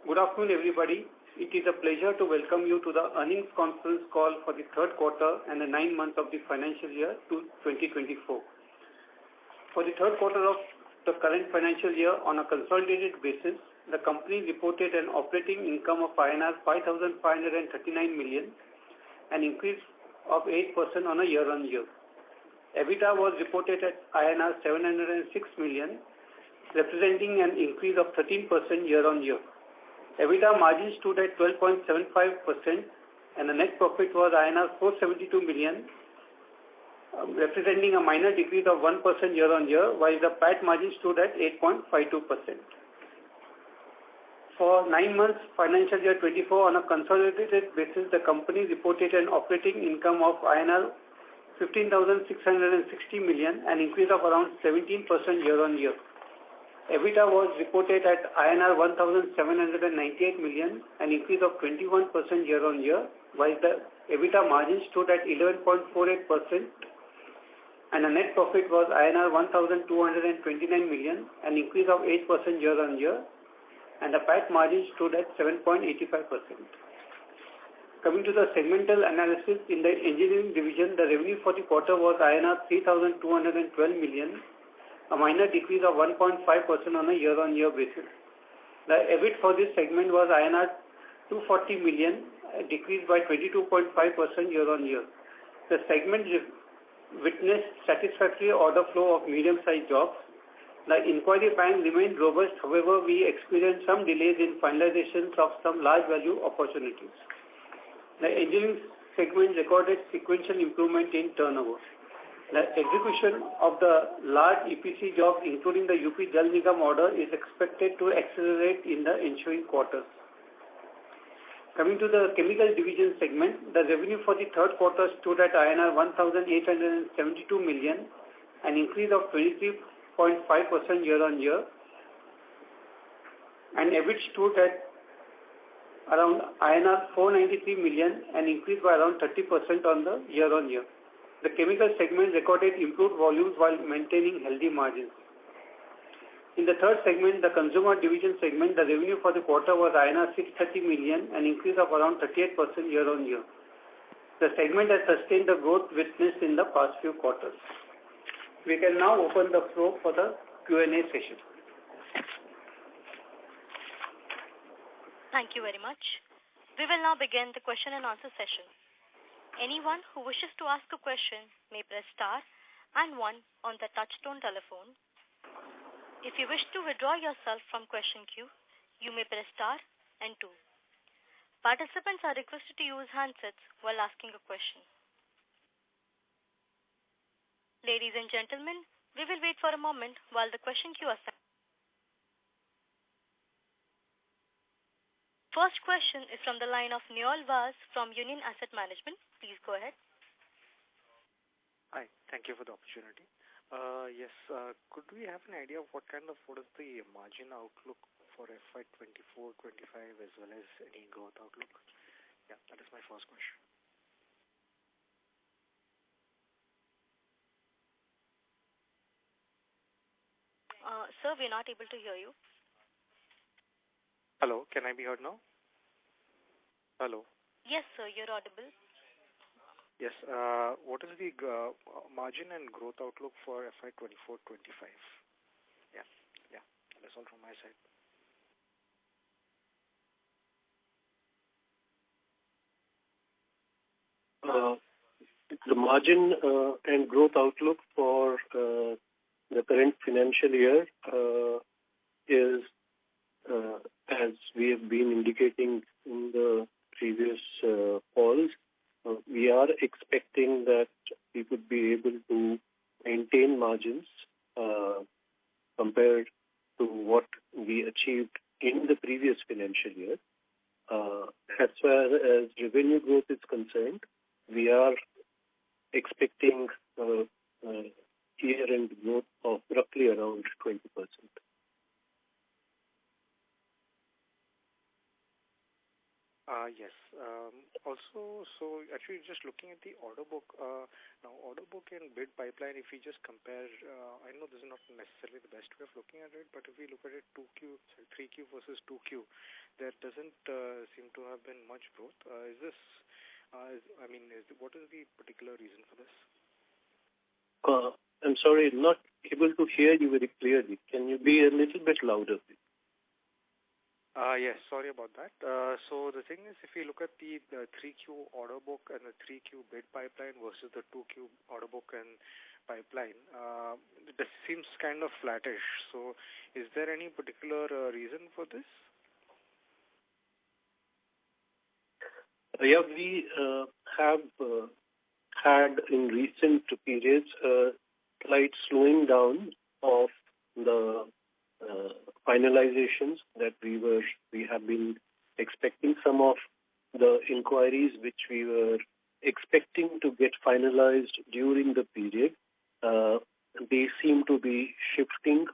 Good afternoon, everybody. It is a pleasure to welcome you to the earnings conference call for the third quarter and the 9 months of the financial year 2024. For the third quarter of the current financial year, on a consolidated basis, the company reported an operating income of INR 5,539 million, an increase of 8% on a year-on-year. EBITDA was reported at INR 706 million, representing an increase of 13% year-on-year. EBITDA margin stood at 12.75% and the net profit was INR 472 million, representing a minor decrease of 1% year-on-year, while the PAT margin stood at 8.52%. For 9 months financial year 24, on a consolidated basis, the company reported an operating income of INR 15,660 million, an increase of around 17% year-on-year. EBITDA was reported at INR 1,798 million, an increase of 21% year-on-year, while the EBITDA margin stood at 11.48%, and the net profit was INR 1,229 million, an increase of 8% year-on-year, and the PAT margin stood at 7.85%. Coming to the segmental analysis, in the engineering division, the revenue for the quarter was INR 3,212 million, a minor decrease of 1.5% on a year-on-year basis. The EBIT for this segment was INR 240 million, a decrease by 22.5% year-on-year. The segment witnessed satisfactory order flow of medium-sized jobs. The inquiry bank remained robust, however, we experienced some delays in finalizations of some large value opportunities. The engineering segment recorded sequential improvement in turnover. The execution of the large EPC jobs, including the UP Jal Nigam order, is expected to accelerate in the ensuing quarters. Coming to the chemical division segment, the revenue for the third quarter stood at INR 1,872 million, an increase of 23.5% year-on-year, and EBIT stood at around INR 493 million, an increase by around 30% on the year-on-year. The chemical segment recorded improved volumes while maintaining healthy margins. In the third segment, the consumer division segment, the revenue for the quarter was INR 630 million, an increase of around 38% year-on-year. The segment has sustained the growth witnessed in the past few quarters. We can now open the floor for the Q&A session. Thank you very much. We will now begin the question and answer session. Anyone who wishes to ask a question may press star and 1 on the touchtone telephone. If you wish to withdraw yourself from question queue, you may press star and 2. Participants are requested to use handsets while asking a question. Ladies and gentlemen, we will wait for a moment while the question queue assembles. First question is from the line of Neol Vaz from Union Asset Management. Please go ahead. Hi, thank you for the opportunity. Could we have an idea of what is the margin outlook for FY24-25 as well as any growth outlook? Yeah, that is my first question. Sir, we're not able to hear you. Hello, can I be heard now? Hello. Yes, sir, you're audible. Yes, what is the margin and growth outlook for FY24-25? Yeah, that's all from my side. The margin and growth outlook for the current financial year is, as we have been indicating in the previous calls, we are expecting that we would be able to maintain margins compared to what we achieved in the previous financial year. As far as revenue growth is concerned, we are expecting year-end growth of roughly around 20%. Yes. Also, so actually just looking at the order book, now order book and bid pipeline, if we just compare, I know this is not necessarily the best way of looking at it, but if we look at it 3Q versus 2Q, there doesn't seem to have been much growth. Is this, what is the particular reason for this? I'm sorry, not able to hear you very clearly. Can you be a little bit louder, please? Yes, sorry about that. So the thing is, if you look at the 3Q order book and the 3Q bid pipeline versus the 2Q order book and pipeline, this seems kind of flattish. So is there any particular reason for this? Yeah, we have had in recent periods a slight slowing down of the finalizations that we have been expecting. Some of the inquiries which we were expecting to get finalized during the period, they seem to be shifting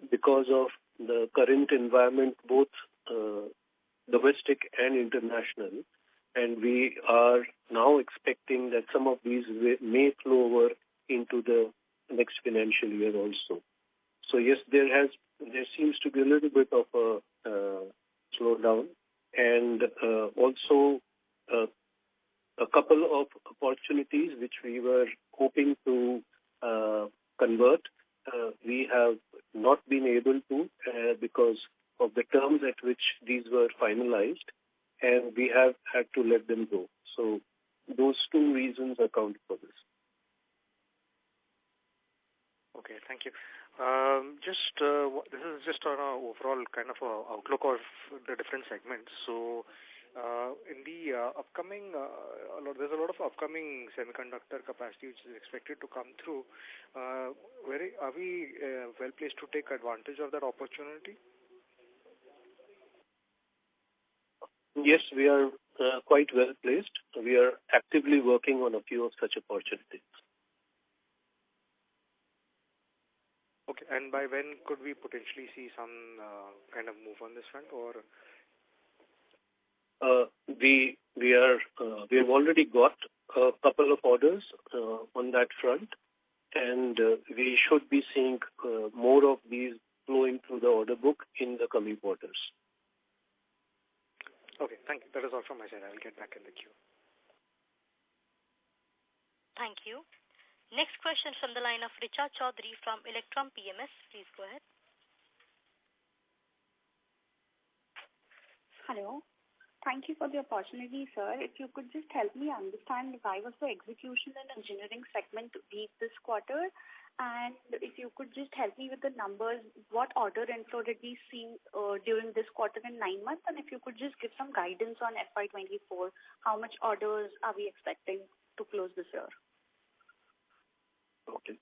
because of the current environment, both domestic and international. And we are now expecting that some of these may flow over into the next financial year also. So yes, there seems to be a little bit of a slowdown, and also a couple of opportunities which we were hoping to convert. We have not been able to because of the terms at which these were finalized, and we have had to let them go. So those two reasons account for this. Okay, thank you. This is just on an overall kind of a outlook of the different segments. So, in the upcoming, there's a lot of upcoming semiconductor capacity which is expected to come through. Are we well placed to take advantage of that opportunity? Yes, we are quite well placed. We are actively working on a few of such opportunities. Okay, and by when could we potentially see some kind of move on this front, or? We have already got a couple of orders on that front, and we should be seeing more of these flowing through the order book in the coming quarters. Okay, thank you. That is all from my side. I will get back in the queue. Thank you. Next question from the line of Richa Chaudhary from Electrum PMS. Please go ahead. Hello. Thank you for the opportunity, sir. If you could just help me understand why was the execution and engineering segment weak this quarter, and if you could just help me with the numbers, what order inflow did we see during this quarter and 9 months, and if you could just give some guidance on FY24, how much orders are we expecting to close this year? Okay.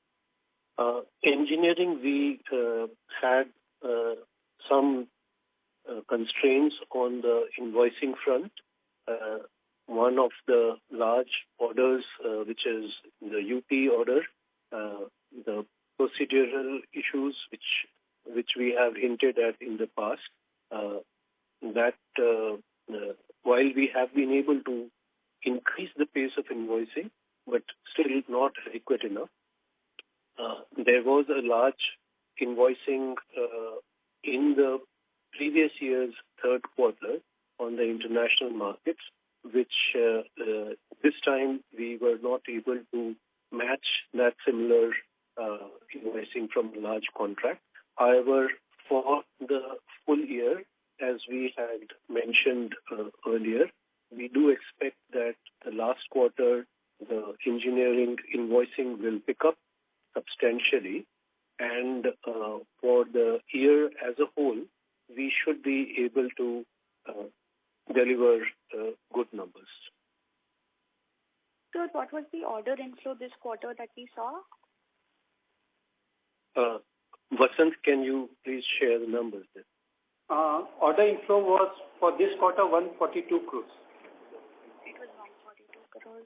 Engineering, we had some constraints on the invoicing front. One of the large orders, which is the UP order, the procedural issues which we have hinted at in the past, that while we have been able to increase the pace of invoicing, but still not adequate enough. There was a large invoicing in the previous year's third quarter on the international markets, which this time we were not able to match that similar invoicing from a large contract. However, for the full year, as we had mentioned earlier, we do expect that the last quarter, the engineering invoicing will pick up substantially, and for the year as a whole, we should be able to deliver good numbers. Sir, what was the order inflow this quarter that we saw? Vasant, can you please share the numbers there? Order inflow was for this quarter 142 crores. It was 142 crores.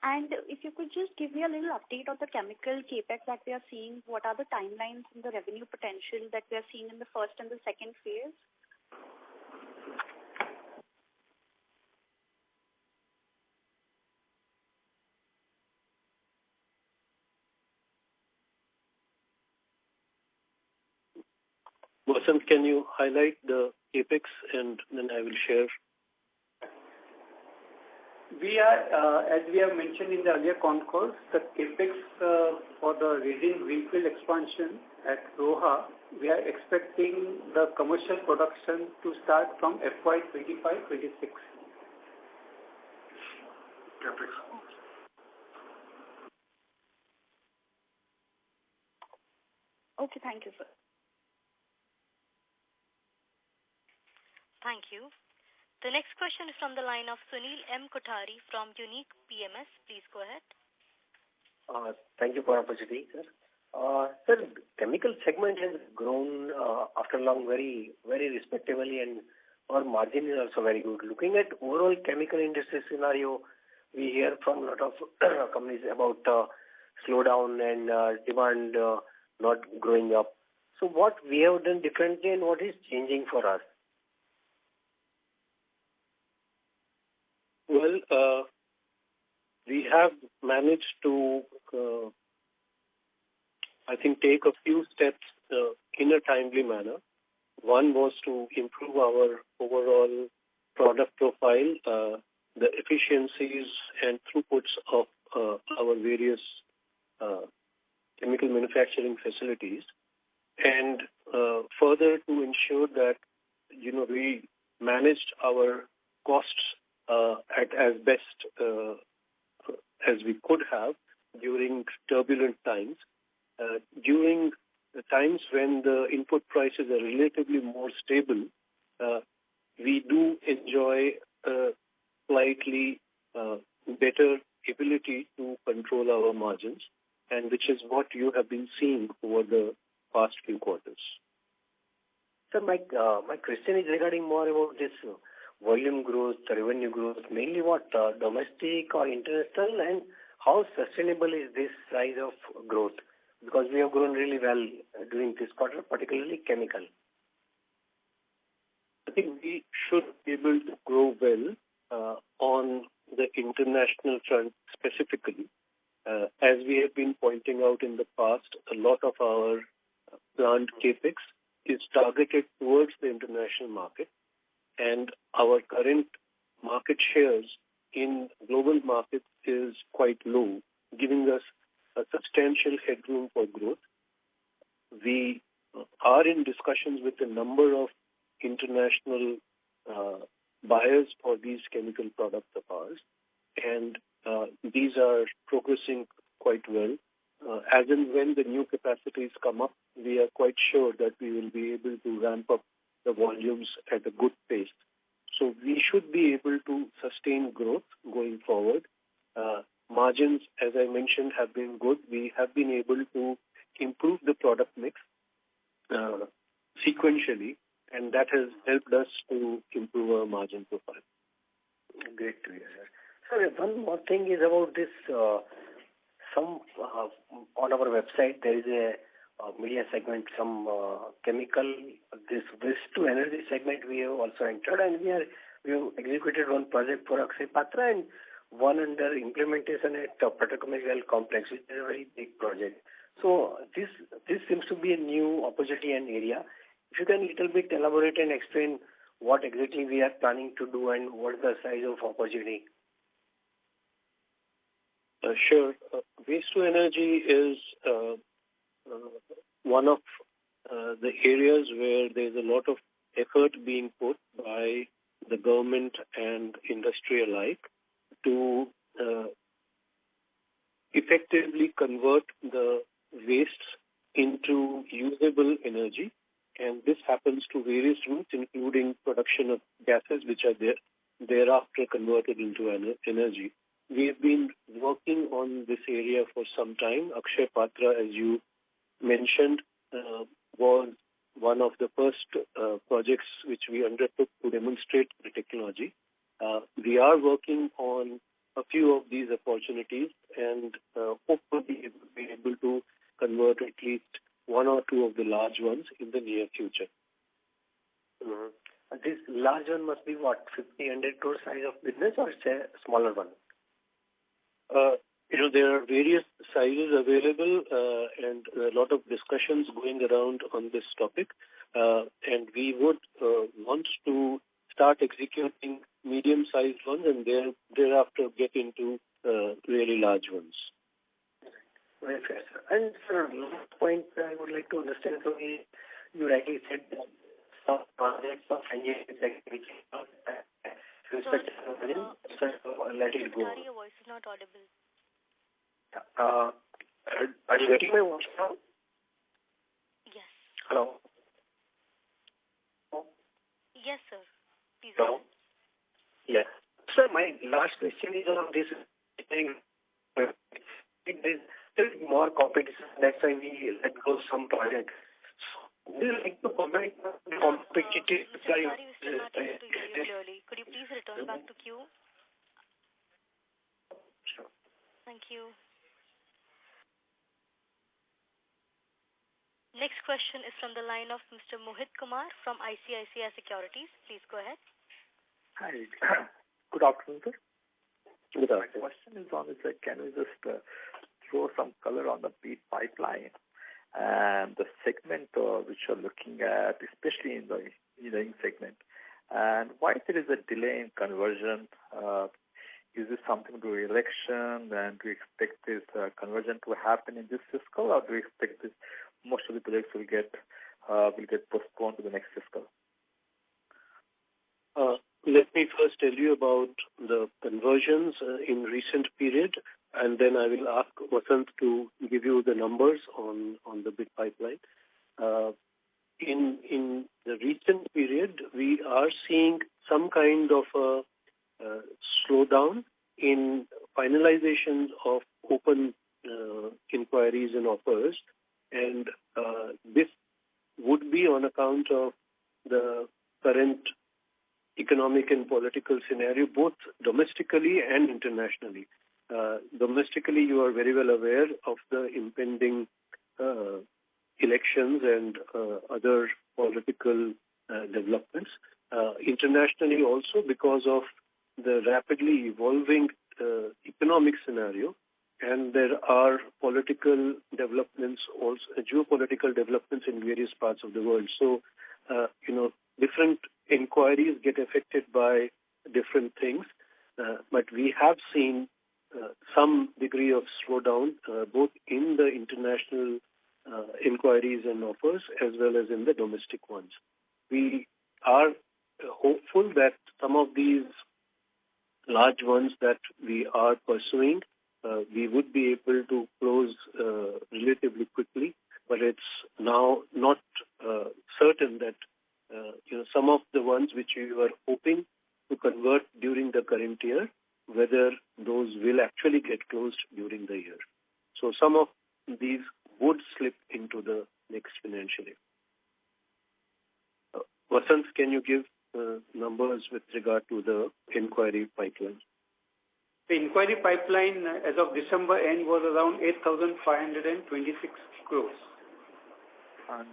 And if you could just give me a little update on the chemical capex that we are seeing, what are the timelines and the revenue potential that we are seeing in the first and the second phase? Vasant, can you highlight the capex and then I will share? We are, as we have mentioned in the earlier concalls, the capex for the resin greenfield expansion at Roha, we are expecting the commercial production to start from FY25-26. Capex. Okay, thank you, sir. Thank you. The next question is from the line of Sunil M. Kothari from Unique PMS. Please go ahead. Thank you for the opportunity, sir. Sir, chemical segment has grown after long very, very respectably, and our margin is also very good. Looking at overall chemical industry scenario, we hear from a lot of companies about slowdown and demand not growing up. So what we have done differently and what is changing for us? Well, we have managed to, I think, take a few steps in a timely manner. One was to improve our overall product profile, the efficiencies and throughputs of our various chemical manufacturing facilities, and further to ensure that, we managed our costs at as best as we could have during turbulent times. During the times when the input prices are relatively more stable, we do enjoy a slightly better ability to control our margins, and which is what you have been seeing over the past few quarters. Sir, my question is regarding more about this volume growth, revenue growth, mainly what domestic or international, and how sustainable is this rise of growth? Because we have grown really well during this quarter, particularly chemical. I think we should be able to grow well on the international front specifically. As we have been pointing out in the past, a lot of our plant capex is targeted towards the international market, and our current market shares in global markets is quite low, giving us a substantial headroom for growth. We are in discussions with a number of international buyers for these chemical products of ours, and these are progressing quite well. As and when the new capacities come up, we are quite sure that we will be able to ramp up the volumes at a good pace. So we should be able to sustain growth going forward. Margins, as I mentioned, have been good. We have been able to improve the product mix sequentially, and that has helped us to improve our margin profile. Great to hear, sir. Sir, one more thing is about this. Some on our website there is a media segment, some chemical, this waste to energy segment we have also entered, and we have executed one project for Akshay Patra and one under implementation at petrochemical complex, which is a very big project. So this seems to be a new opportunity and area. If you can little bit elaborate and explain what exactly we are planning to do and what is the size of opportunity. Sure. Waste to energy is one of the areas where there's a lot of effort being put by the government and industry alike to effectively convert the wastes into usable energy, and this happens to various routes, including production of gases which are thereafter converted into energy. We have been working on this area for some time. Akshay Patra, as you mentioned, was one of the first projects which we undertook to demonstrate the technology. We are working on a few of these opportunities and hopefully be able to convert at least one or two of the large ones in the near future. Mm-hmm. This large one must be what, 50-100 crore size of business, or it's a smaller one? There are various sizes available and a lot of discussions going around on this topic. and we would want to start executing medium-sized ones and thereafter get into really large ones. Very fair, sir. And sir, last point I would like to understand. So you rightly said that some projects of engineering sector which let it go. Your voice is not audible. Are you getting my voice now? Yes. Hello. Yes, sir. Please Hello. go ahead. Yes. Sir, my last question is on this thing. There is still more competition. That's why we let go some projects. Would you like to comment on the competitive Mr. Kari, we still not able to hear you clearly. Could you please return back to queue? Sure. Thank you. Next question is from the line of Mr. Mohit Kumar from ICICI Securities. Please go ahead. Hi. Good afternoon, sir. Good My afternoon. question is on is can you just throw some color on the beat pipeline and the segment which you're looking at, especially in the engineering segment, and why there is a delay in conversion? Is this something to do with election, and do you expect this conversion to happen in this fiscal, or do you expect this most of the projects will get postponed to the next fiscal? Let me first tell you about the conversions in recent period, and then I will ask Vasant to give you the numbers on the bid pipeline. In the recent period, we are seeing some kind of a slowdown in finalization of open inquiries and offers, and this would be on account of the current economic and political scenario, both domestically and internationally. Domestically, you are very well aware of the impending elections and other political developments. Internationally also, because of the rapidly evolving economic scenario, and there are political developments, also geopolitical developments in various parts of the world. So, different inquiries get affected by different things, but we have seen some degree of slowdown both in the international inquiries and offers as well as in the domestic ones. We are hopeful that some of these large ones that we are pursuing, we would be able to close relatively quickly, but it's now not certain that some of the ones which we were hoping to convert during the current year, whether those will actually get closed during the year. So some of these would slip into the next financial year. Vasant, can you give numbers with regard to the inquiry pipeline? The inquiry pipeline as of December end was around 8,526 crores. And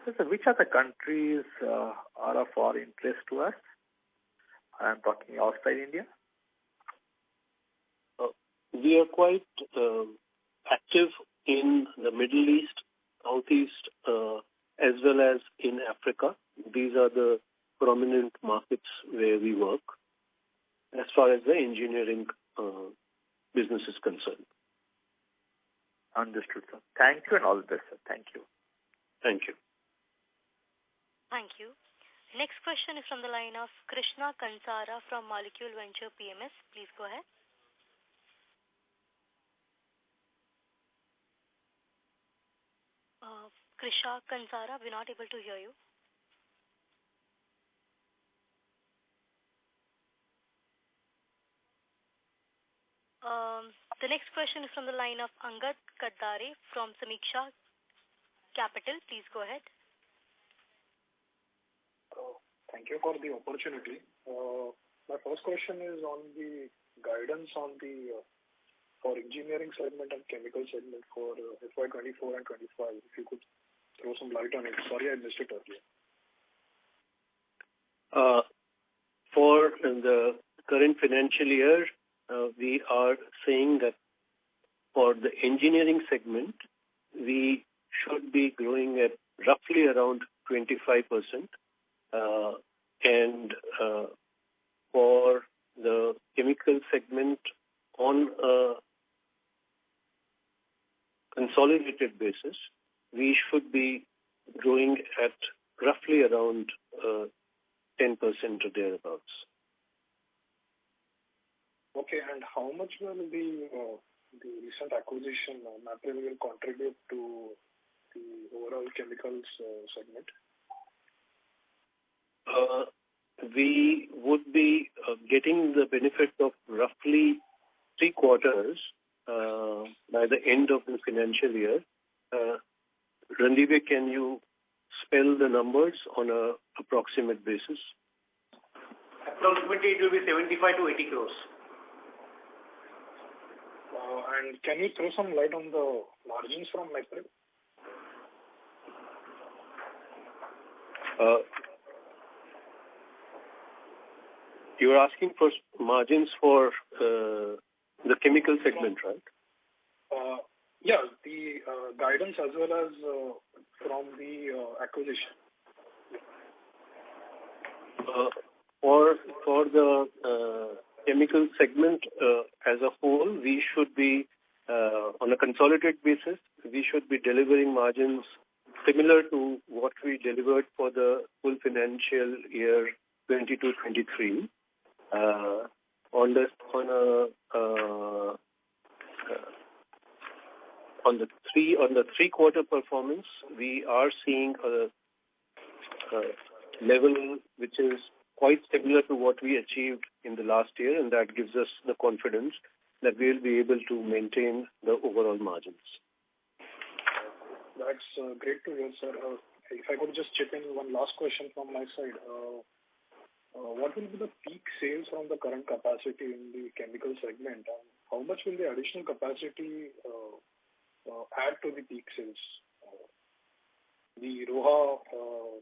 so which are the countries are of our interest to us? I am talking outside India. We are quite active in the Middle East, Southeast, as well as in Africa. These are the prominent markets where we work as far as the engineering business is concerned. Understood, sir. Thank you and all the best, sir. Thank you. Thank you. Thank you. Next question is from the line of Krishna Kansara from Molecule Venture PMS. Please go ahead. Krishna Kansara, we're not able to hear you. The next question is from the line of Angad Kaddare from Samiksha Capital. Please go ahead. Thank you for the opportunity. My first question is on the guidance on the for engineering segment and chemical segment for FY24 and 25. If you could throw some light on it. Sorry, I missed it earlier. For the current financial year, we are saying that for the engineering segment, we should be growing at roughly around 25%. And for the chemical segment on a consolidated basis, we should be growing at roughly around 10% or thereabouts. Okay, and how much will the recent acquisition, Mapril, will contribute to the overall chemicals segment? We would be getting the benefit of roughly 3 quarters by the end of the financial year. Randeep, can you spell the numbers on a approximate basis? Approximately, it will be 75 to 80 crores. And can you throw some light on the margins from Mapril? You are asking for margins for the chemical segment, right? Yeah, the guidance as well as from the acquisition. For the chemical segment as a whole, we should be on a consolidated basis, we should be delivering margins similar to what we delivered for the full financial year 22-23. On the 3-quarter performance, we are seeing a level which is quite similar to what we achieved in the last year, and that gives us the confidence that we will be able to maintain the overall margins. That's great to hear, sir. If I could just chip in one last question from my side. What will be the peak sales from the current capacity in the chemical segment, and how much will the additional capacity add to the peak sales, the Roha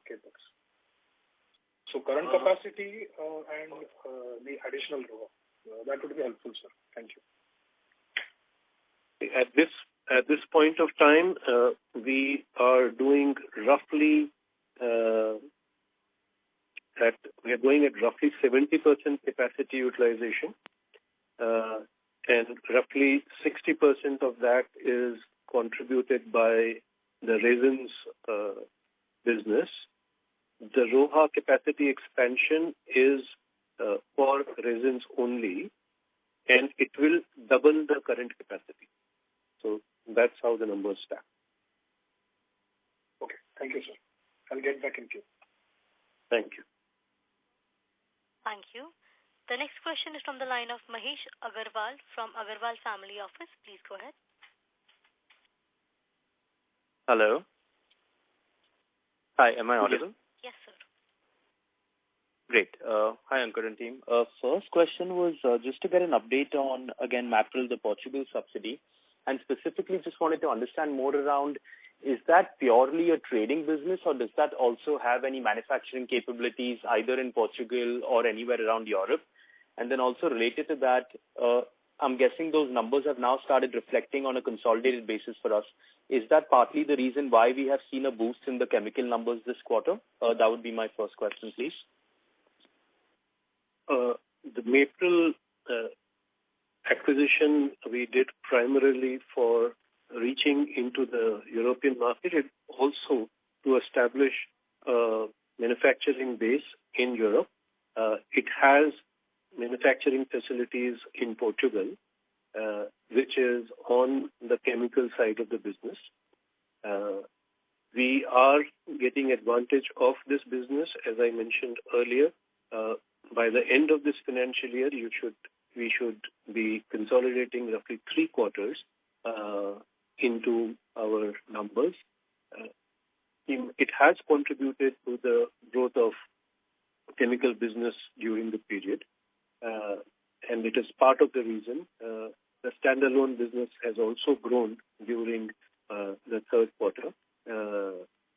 capex? So current capacity and the additional Roha. That would be helpful, sir. Thank you. At this point of time, we are doing roughly we are going at roughly 70% capacity utilization, and roughly 60% of that is contributed by the resins business. The Roha capacity expansion is for resins only, and it will double the current capacity. So that's how the numbers stack. Okay, thank you, sir. I'll get back in queue. Thank you. Thank you. The next question is from the line of Mahesh Agarwal from Agarwal Family Office. Please go ahead. Hello. Hi, am I audible? Yes, sir. Great. Hi, Ankur and team. First question was just to get an update on, again, Mapril, the Portugal subsidy, and specifically just wanted to understand more around, is that purely a trading business, or does that also have any manufacturing capabilities either in Portugal or anywhere around Europe? And then also related to that, I'm guessing those numbers have now started reflecting on a consolidated basis for us. Is that partly the reason why we have seen a boost in the chemical numbers this quarter? That would be my first question, please. The Mapril acquisition we did primarily for reaching into the European market, and also to establish a manufacturing base in Europe. It has manufacturing facilities in Portugal, which is on the chemical side of the business. We are getting advantage of this business, as I mentioned earlier. By the end of this financial year, we should be consolidating roughly 3 quarters into our numbers. It has contributed to the growth of chemical business during the period, and it is part of the reason. The standalone business has also grown during the 3rd quarter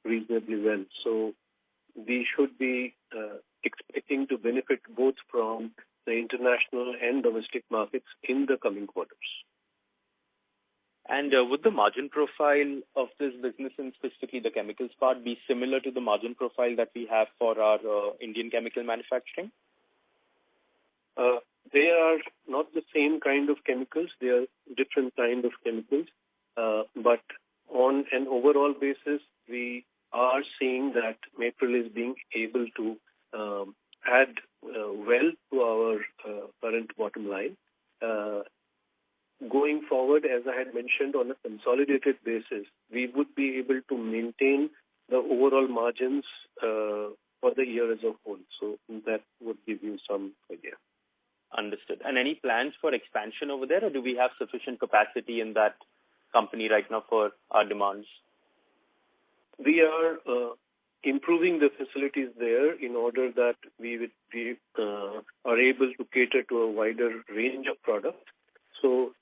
reasonably well. So we should be expecting to benefit both from the international and domestic markets in the coming quarters. And would the margin profile of this business, and specifically the chemicals part, be similar to the margin profile that we have for our Indian chemical manufacturing? They are not the same kind of chemicals. They are different kind of chemicals. But on an overall basis, we are seeing that Mapril is being able to add well to our current bottom line. Going forward, as I had mentioned, on a consolidated basis, we would be able to maintain the overall margins for the year as a whole. So that would give you some idea. Understood. And any plans for expansion over there, or do we have sufficient capacity in that company right now for our demands? We are improving the facilities there in order that we are able to cater to a wider range of products. So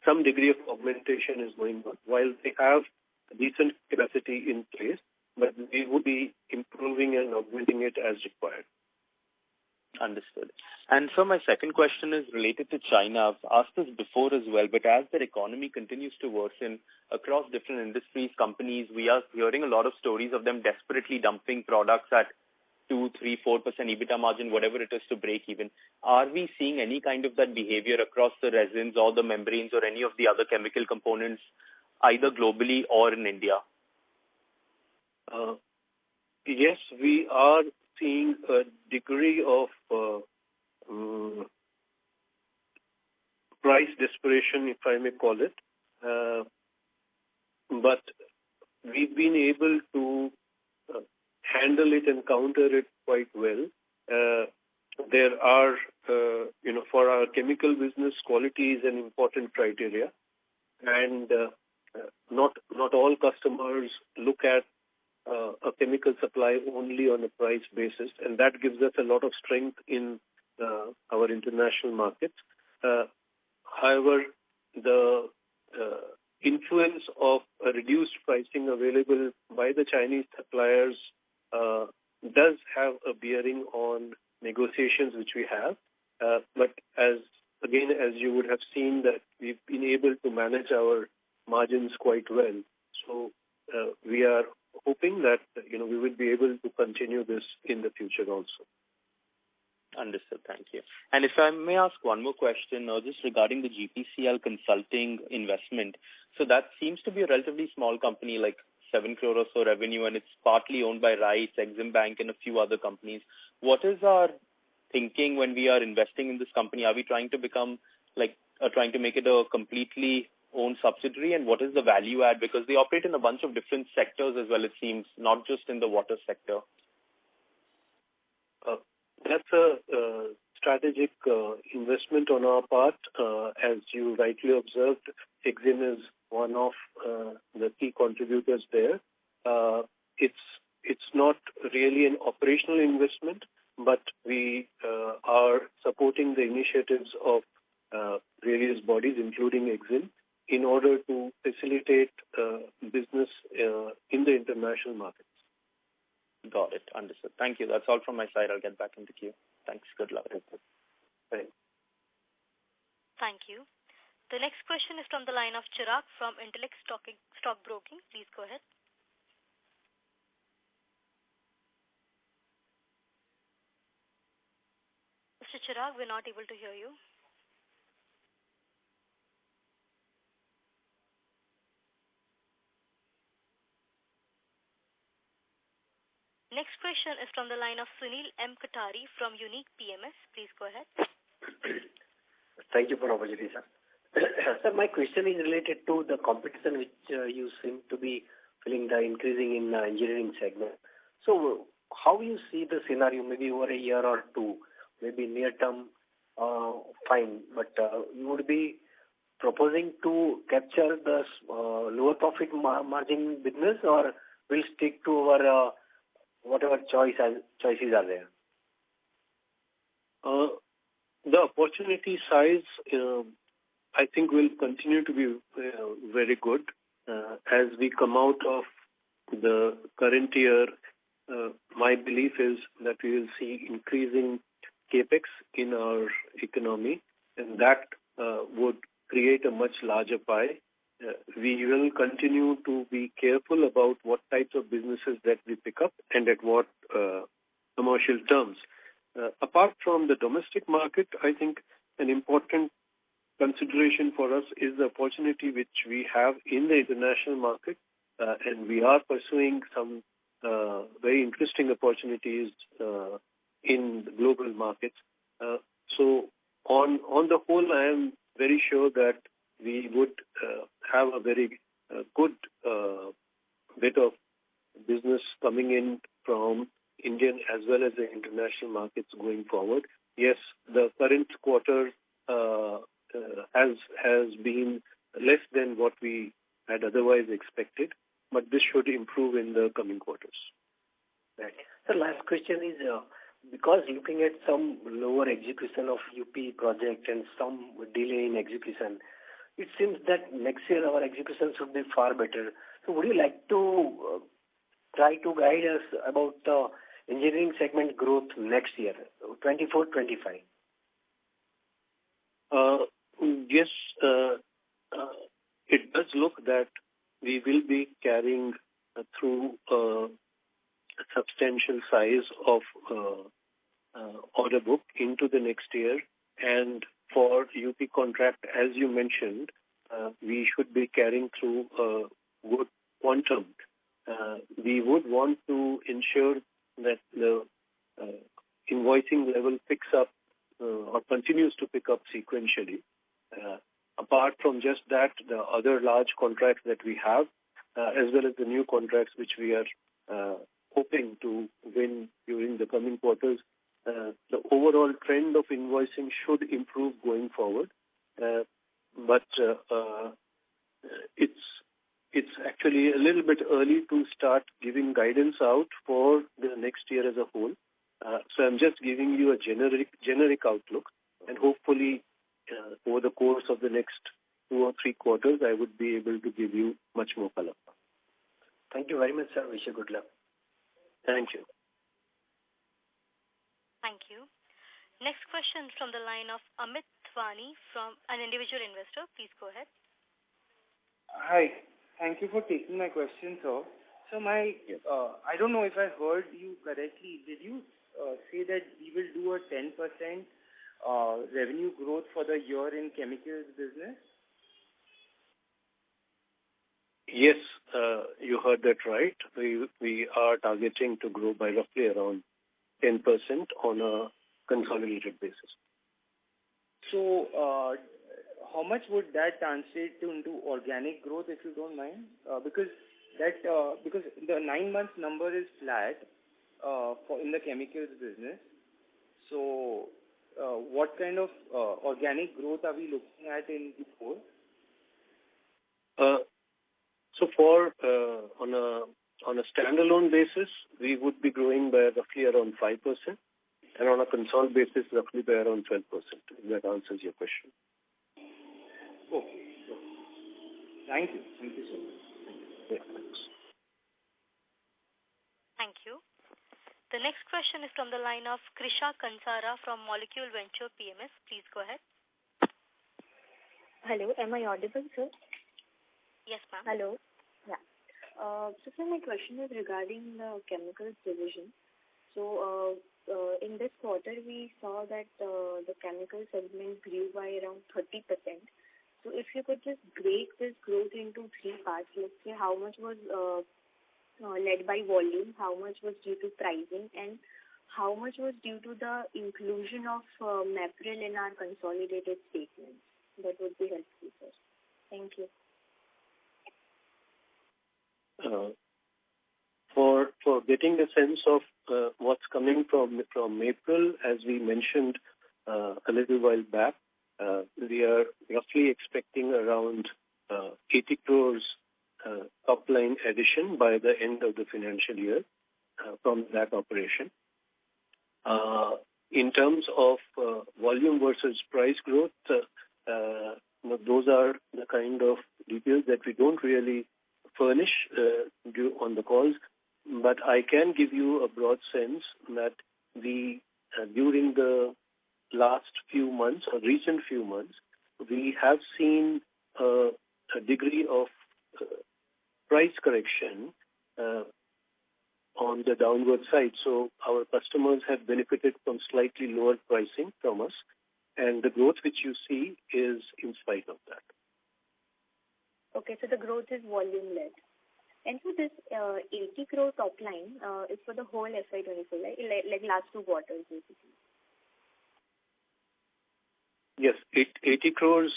some degree of augmentation is going on. While they have decent capacity in place, but we will be improving and augmenting it as required. Understood. And so my second question is related to China. I've asked this before as well, but as their economy continues to worsen across different industries, companies, we are hearing a lot of stories of them desperately dumping products at 2, 3, 4% EBITDA margin, whatever it is, to break even. Are we seeing any kind of that behavior across the resins or the membranes or any of the other chemical components, either globally or in India? Yes, we are seeing a degree of price desperation, if I may call it. But we've been able to handle it and counter it quite well. There are, for our chemical business, quality is an important criteria. And not all customers look at a chemical supply only on a price basis, and that gives us a lot of strength in our international markets. However, the influence of a reduced pricing available by the Chinese suppliers does have a bearing on negotiations which we have. But as you would have seen, that we've been able to manage our margins quite well. So we are hoping that we will be able to continue this in the future also. Understood. Thank you. And if I may ask one more question, just regarding the GPCL consulting investment. So that seems to be a relatively small company, like 7 crore or so revenue, and it's partly owned by Rice, Exim Bank, and a few other companies. What is our thinking when we are investing in this company? Are we trying to trying to make it a completely owned subsidiary, and what is the value add? Because they operate in a bunch of different sectors as well, it seems, not just in the water sector. That's a strategic investment on our part. As you rightly observed, Exim is one of the key contributors there. It's not really an operational investment, but we are supporting the initiatives of various bodies, including Exim, in order to facilitate business in the international markets. Got it. Understood. Thank you. That's all from my side. I'll get back into queue. Thanks. Good luck. Thanks. Thank you. The next question is from the line of Chirag from Intellect Stockbroking. Please go ahead. Mr. Chirag, we're not able to hear you. Next question is from the line of Sunil M. Katari from Unique PMS. Please go ahead. Thank you for the opportunity, sir. Sir, my question is related to the competition which you seem to be feeling the increasing in the engineering segment. So how you see the scenario, maybe over a year or two, maybe near term, fine, but you would be proposing to capture the lower profit margin business, or will stick to our whatever choices are there? The opportunity size, I think, will continue to be very good. As we come out of the current year, my belief is that we will see increasing capex in our economy, and that would create a much larger pie. we will continue to be careful about what types of businesses that we pick up and at what commercial terms. Apart from the domestic market, I think an important consideration for us is the opportunity which we have in the international market, and we are pursuing some very interesting opportunities in the global markets. So on the whole, I am very sure that we would have a very good bit of business coming in from Indian as well as the international markets going forward. Yes, the current quarter has been less than what we had otherwise expected, but this should improve in the coming quarters. Right. The last question is, because looking at some lower execution of UP project and some delay in execution, it seems that next year our execution should be far better. So would you like to try to guide us about the engineering segment growth next year, 24-25? Yes, it does look that we will be carrying through a substantial size of order book into the next year. And for UP contract, as you mentioned, we should be carrying through a good quantum. We would want to ensure that the invoicing level picks up or continues to pick up sequentially. Apart from just that, the other large contracts that we have, as well as the new contracts which we are hoping to win during the coming quarters, the overall trend of invoicing should improve going forward. But it's actually a little bit early to start giving guidance out for the next year as a whole. So I'm just giving you a generic outlook, and hopefully over the course of the next 2 or 3 quarters, I would be able to give you much more color. Thank you very much, sir. Wish you good luck. Thank you. Thank you. Next question from the line of Amit Thwani from an individual investor. Please go ahead. Hi. Thank you for taking my question, sir. So I don't know if I heard you correctly. Did you say that we will do a 10% revenue growth for the year in chemicals business? Yes, you heard that right. We are targeting to grow by roughly around 10% on a consolidated basis. So, how much would that translate into organic growth, if you don't mind? Because the 9 months number is flat in the chemicals business. So, what kind of organic growth are we looking at in Q4? So for on a standalone basis, we would be growing by roughly around 5%, and on a consolidated basis, roughly by around 12%. If that answers your question. Okay. Thank you. Thank you so much. Yeah, thanks. Thank you. The next question is from the line of Krisha Kansara from Molecule Venture PMS. Please go ahead. Hello, am I audible, sir? Yes, ma'am. Hello. Yeah. So, sir, my question is regarding the chemicals division. So, in this quarter, we saw that the chemical segment grew by around 30%. So, if you could just break this growth into 3 parts, let's say how much was led by volume, how much was due to pricing, and how much was due to the inclusion of MAPRIL in our consolidated statements. That would be helpful, sir. Thank you. For getting a sense of what's coming from MAPRIL, as we mentioned a little while back, we are roughly expecting around 80 crores top line addition by the end of the financial year from that operation. In terms of volume versus price growth, those are the kind of details that we don't really furnish on the calls, but I can give you a broad sense that we, during the last few months or recent few months, we have seen a a degree of price correction on the downward side. So our customers have benefited from slightly lower pricing from us, and the growth which you see is in spite of that. Okay, so the growth is volume-led. And so this 80 crore top line is for the whole FY24, right? Like last 2 quarters, basically. Yes, 80 crores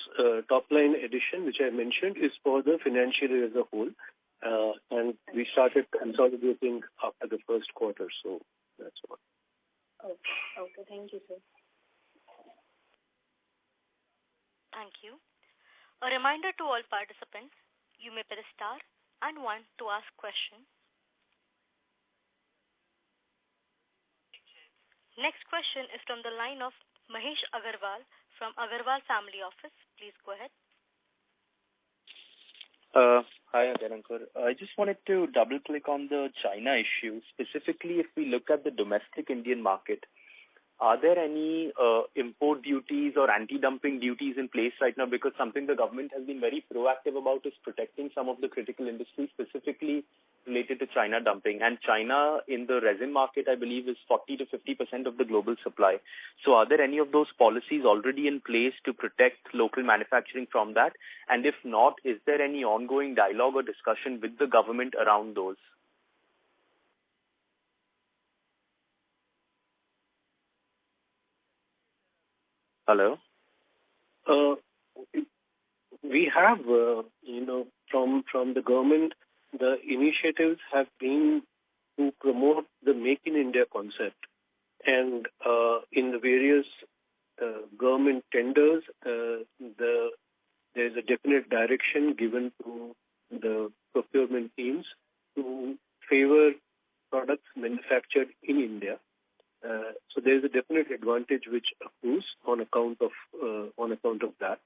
top line addition, which I mentioned, is for the financial year as a whole. And we started consolidating after the first quarter, so that's what. Okay, thank you, sir. Thank you. A reminder to all participants, you may press star and 1 to ask question. Next question is from the line of Mahesh Agarwal from Agarwal Family Office. Please go ahead. Hi again, Ankur. I just wanted to double click on the China issue. Specifically, if we look at the domestic Indian market, are there any import duties or anti-dumping duties in place right now? Because something the government has been very proactive about is protecting some of the critical industries, specifically related to China dumping. And China in the resin market, I believe, is 40 to 50% of the global supply. So are there any of those policies already in place to protect local manufacturing from that? And if not, is there any ongoing dialogue or discussion with the government around those? Hello? We have, from the government, the initiatives have been to promote the Make in India concept. And in the various government tenders, there's a definite direction given to the procurement teams to favor products manufactured in India. So there is a definite advantage which accrues on account of that.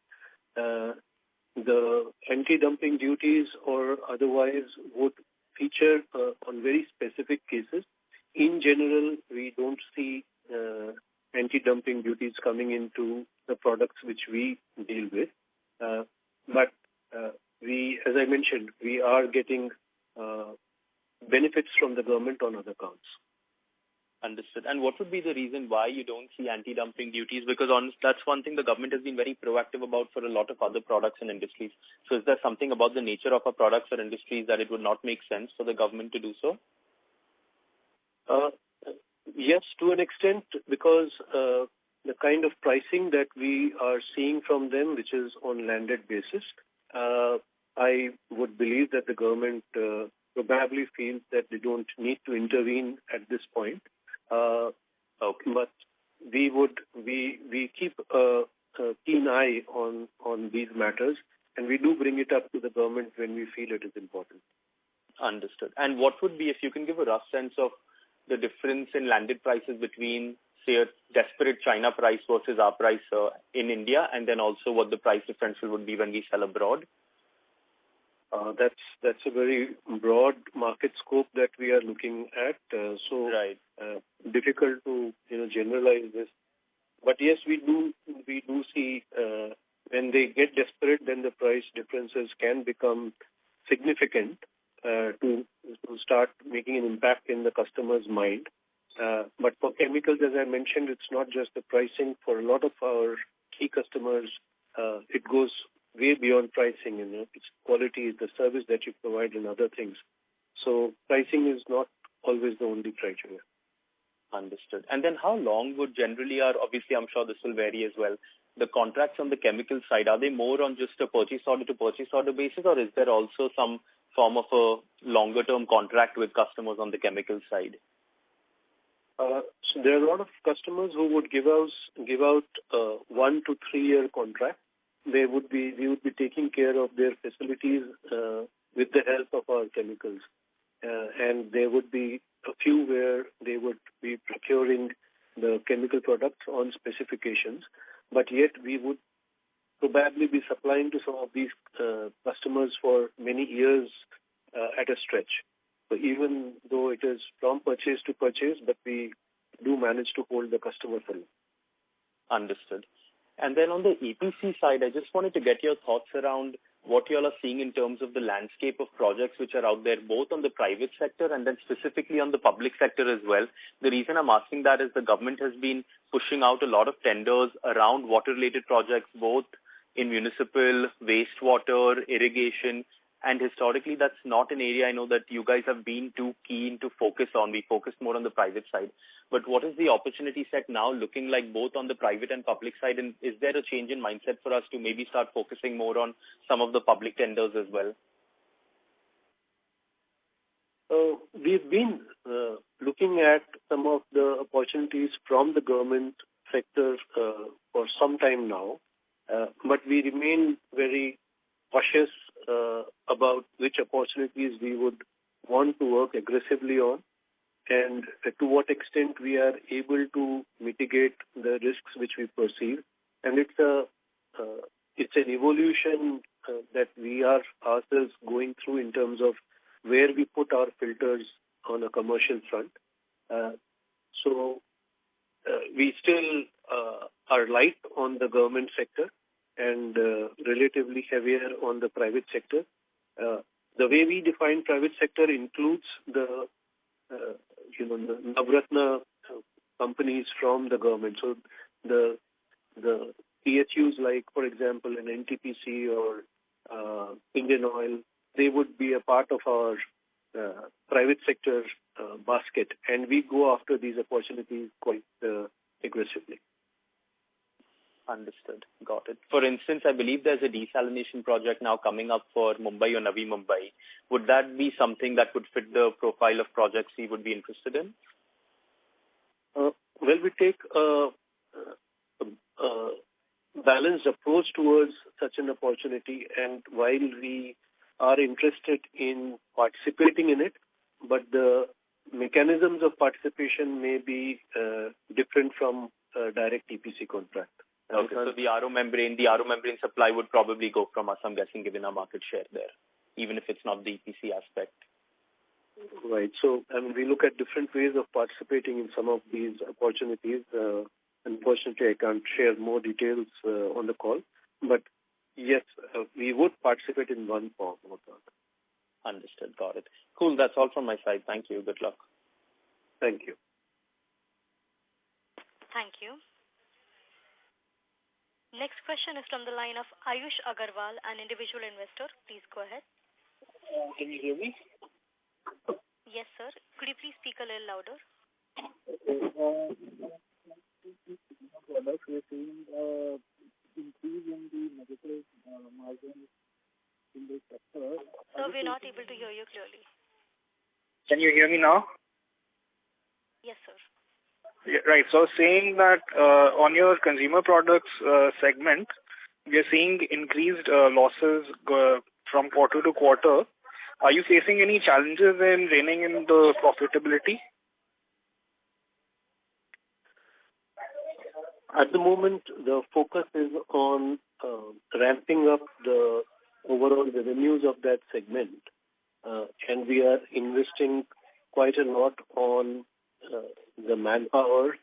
The anti-dumping duties or otherwise would feature on very specific cases. In general, we don't see anti-dumping duties coming into the products which we deal with. But as I mentioned, we are getting benefits from the government on other counts. Understood. And what would be the reason why you don't see anti-dumping duties? Because that's one thing the government has been very proactive about for a lot of other products and industries. So is there something about the nature of our products or industries that it would not make sense for the government to do so? Yes, to an extent, because the kind of pricing that we are seeing from them, which is on landed basis, I would believe that the government probably feels that they don't need to intervene at this point. Okay. But we keep a keen eye on these matters, and we do bring it up to the government when we feel it is important. Understood. And what would be, if you can give a rough sense of the difference in landed prices between, say, a desperate China price versus our price in India, and then also what the price differential would be when we sell abroad? That's a very broad market scope that we are looking at. Right. Difficult to generalize this. But yes, we do see when they get desperate, then the price differences can become significant to start making an impact in the customer's mind. But for chemicals, as I mentioned, it's not just the pricing. For a lot of our key customers, it goes way beyond pricing. It's quality, the service that you provide, and other things. So pricing is not always the only criteria. Understood. And then how long would generally obviously I'm sure this will vary as well, the contracts on the chemical side, are they more on just a purchase order to purchase order basis, or is there also some form of a longer term contract with customers on the chemical side? So there are a lot of customers who would give out 1 to 3 year contract. We would be taking care of their facilities with the help of our chemicals. And there would be a few where they would be procuring the chemical products on specifications, but yet we would probably be supplying to some of these customers for many years at a stretch. So even though it is from purchase to purchase, but we do manage to hold the customer for you. Understood. And then on the EPC side, I just wanted to get your thoughts around what you all are seeing in terms of the landscape of projects which are out there, both on the private sector and then specifically on the public sector as well. The reason I'm asking that is the government has been pushing out a lot of tenders around water-related projects, both in municipal, wastewater, irrigation, and historically that's not an area I know that you guys have been too keen to focus on. We focus more on the private side. But what is the opportunity set now looking like both on the private and public side, and is there a change in mindset for us to maybe start focusing more on some of the public tenders as well? We've been looking at some of the opportunities from the government sector for some time now, but we remain very cautious about which opportunities we would want to work aggressively on, and to what extent we are able to mitigate the risks which we perceive. And it's an evolution that we are ourselves going through in terms of where we put our filters on a commercial front. So we still are light on the government sector and relatively heavier on the private sector. The way we define private sector includes the the Navratna companies from the government. So the PSUs like, for example, an NTPC or Indian Oil, they would be a part of our private sector basket, and we go after these opportunities quite aggressively. Understood. Got it. For instance, I believe there's a desalination project now coming up for Mumbai or Navi Mumbai. Would that be something that would fit the profile of projects we would be interested in? Well, we take a balanced approach towards such an opportunity, and while we are interested in participating in it, but the mechanisms of participation may be different from a direct EPC contract. Okay, so the RO membrane supply would probably go from us, I'm guessing, given our market share there, even if it's not the EPC aspect. Right. So, we look at different ways of participating in some of these opportunities. Unfortunately, I can't share more details on the call, but yes, we would participate in one form or the other. Understood. Got it. Cool. That's all from my side. Thank you. Good luck. Thank you. Thank you. Next question is from the line of Ayush Agarwal, an individual investor. Please go ahead. Can you hear me? Yes, sir. Could you please speak a little louder? We are seeing increase in the negative margin in this sector. Sir, we're not able to hear you clearly. Can you hear me now? Yes, sir. Yeah, right. So saying that on your consumer products segment, we are seeing increased losses from quarter to quarter. Are you facing any challenges in reining in the profitability? At the moment, the focus is on ramping up the overall revenues of that segment, and we are investing quite a lot on the manpower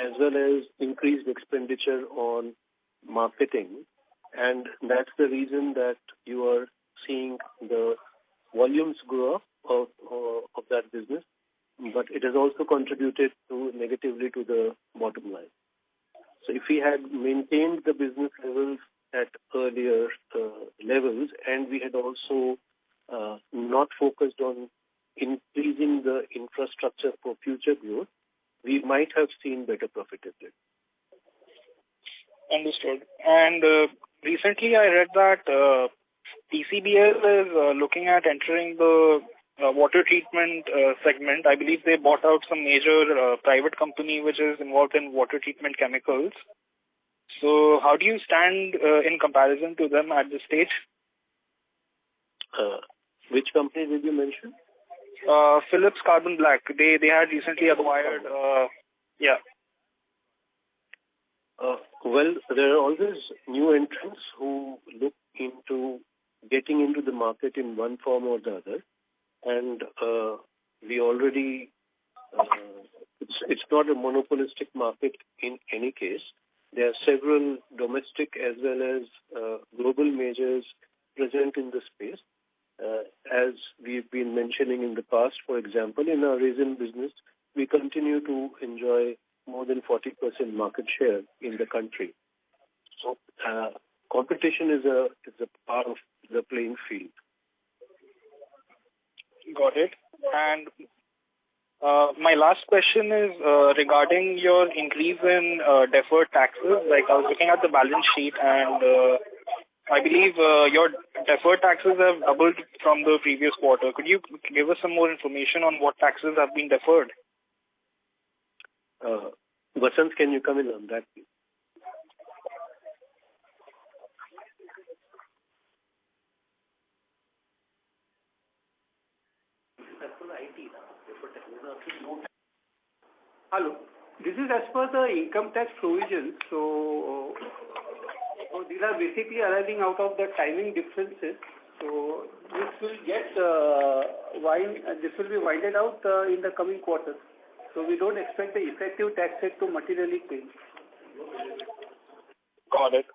as well as increased expenditure on marketing, and that's the reason that you are seeing the volumes grow up of that business, but it has also contributed negatively to the bottom line. So if we had maintained the business levels at earlier levels, and we had also not focused on increasing the infrastructure for future growth, we might have seen better profitability. Understood. And recently I read that TCBL is looking at entering the water treatment segment. I believe they bought out some major private company which is involved in water treatment chemicals. So how do you stand in comparison to them at this stage? Which company did you mention? Philips Carbon Black. They had recently acquired. Well, there are always new entrants who look into getting into the market in one form or the other, and we already. It's not a monopolistic market in any case. There are several domestic as well as global majors present mentioning in the past, for example, in our resin business, we continue to enjoy more than 40% market share in the country. So competition is a part of the playing field. Got it. And my last question is regarding your increase in deferred taxes. Like, I was looking at the balance sheet, and I believe your deferred taxes have doubled from the previous quarter. Could you give us some more information on what taxes have been deferred? Vasant, can you come in on that, please? Hello. This is as per the income tax provision. So these are basically arising out of the timing differences. So this will get this will be winded out in the coming quarters. So we don't expect the effective tax rate to materially change. Got it.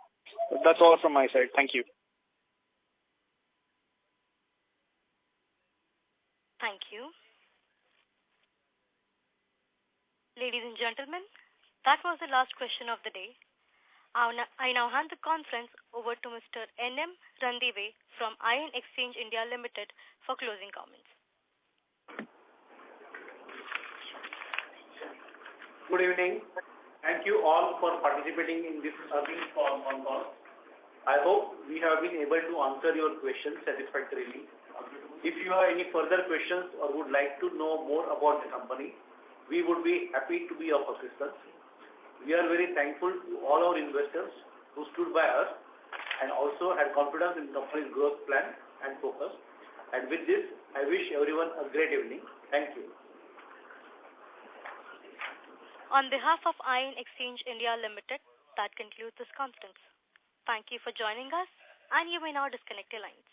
That's all from my side. Thank you. Thank you. Ladies and gentlemen, that was the last question of the day. I now hand the conference over to Mr. N.M. Randive from Iron Exchange India Limited for closing comments. Good evening. Thank you all for participating in this earnings call. I hope we have been able to answer your questions satisfactorily. If you have any further questions or would like to know more about the company, we would be happy to be of assistance. We are very thankful to all our investors who stood by us and also had confidence in the company's growth plan and focus. And with this, I wish everyone a great evening. Thank you. On behalf of Iron Exchange India Limited, that concludes this conference. Thank you for joining us, and you may now disconnect your lines.